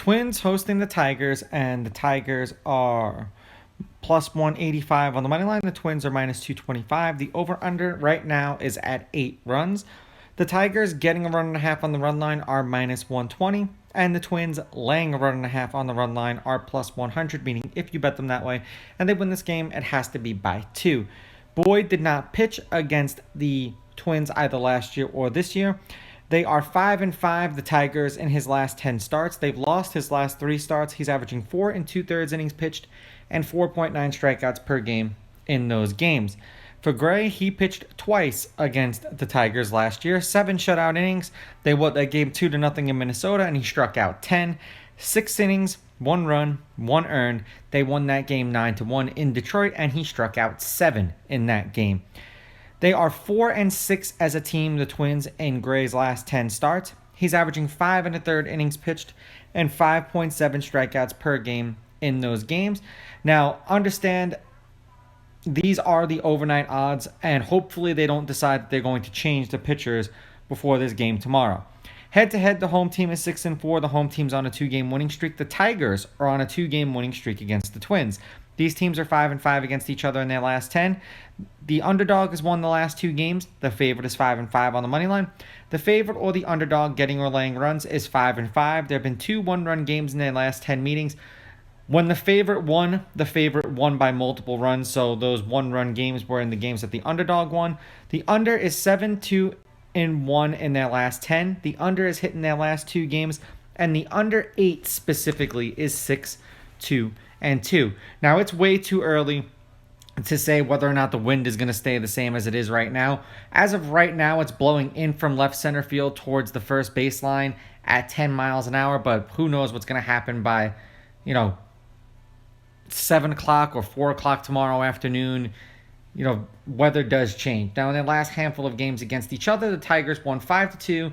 Twins hosting the Tigers, and the Tigers are plus 185 on the money line. The Twins are minus 225. The over-under right now is at 8 runs. The Tigers getting a run and a half on the run line are minus 120. And the Twins laying a run and a half on the run line are plus 100, meaning if you bet them that way and they win this game, it has to be by 2. Boyd did not pitch against the Twins either last year or this year. They are 5-5, the Tigers, in his last 10 starts. They've lost his last 3 starts. He's averaging 4 2/3 innings pitched and 4.9 strikeouts per game in those games. For Gray, he pitched twice against the Tigers last year. 7 shutout innings. They gave 2-0 in Minnesota, and he struck out 10. 6 innings, 1 run, 1 earned. They won that game 9-1 in Detroit, and he struck out 7 in that game. They are 4-6 as a team, the Twins, in Gray's last 10 starts. He's averaging 5 1/3 innings pitched and 5.7 strikeouts per game in those games. Now, understand, these are the overnight odds, and hopefully they don't decide that they're going to change the pitchers before this game tomorrow. Head-to-head, the home team is 6-4. The home team's on a 2-game winning streak. The Tigers are on a 2-game winning streak against the Twins. These teams are 5-5 against each other in their last 10. The underdog has won the last 2 games. The favorite is 5-5 on the money line. The favorite or the underdog getting or laying runs is 5-5. There have been 2 one-run games in their last 10 meetings. When the favorite won by multiple runs, so those one-run games were in the games that the underdog won. The under is 7-2-1 in their last 10. The under is hit in their last 2 games, and the under 8 specifically is 6-2-2. Now, it's way too early to say whether or not the wind is going to stay the same as it is right now. As of right now, it's blowing in from left center field towards the first baseline at 10 miles an hour, but who knows what's going to happen by, 7 o'clock or 4 o'clock tomorrow afternoon. Weather does change. Now, in their last handful of games against each other, the Tigers won 5-2,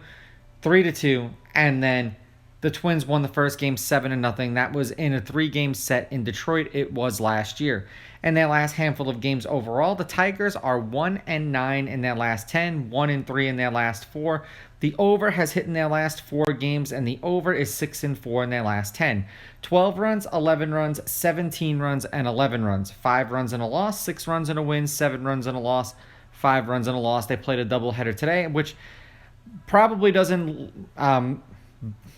3-2, and then the Twins won the first game 7-0. That was in a 3-game set in Detroit. It was last year. In their last handful of games overall, the Tigers are 1-9 in their last 10, 1-3 in their last 4. The over has hit in their last 4 games, and the over is 6-4 in their last 10. 12 runs, 11 runs, 17 runs, and 11 runs. 5 runs and a loss, 6 runs and a win, 7 runs and a loss, 5 runs and a loss. They played a doubleheader today, which probably doesn't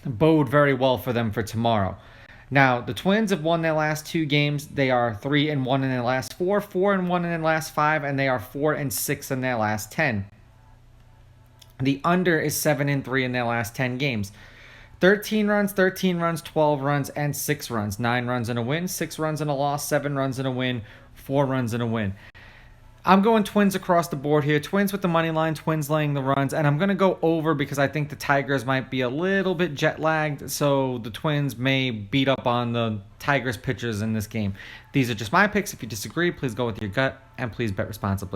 bode very well for them for tomorrow. Now, the Twins have won their last 2 games. They are 3-1 in their last 4, 4-1 in their last 5, and they are 4-6 in their last 10. The under is 7-3 in their last 10 games. 13 runs, 12 runs, and 6 runs. 9 runs and a win, 6 runs and a loss, 7 runs and a win, 4 runs and a win. I'm going Twins across the board here. Twins with the money line, Twins laying the runs, and I'm going to go over because I think the Tigers might be a little bit jet-lagged, so the Twins may beat up on the Tigers pitchers in this game. These are just my picks. If you disagree, please go with your gut, and please bet responsibly.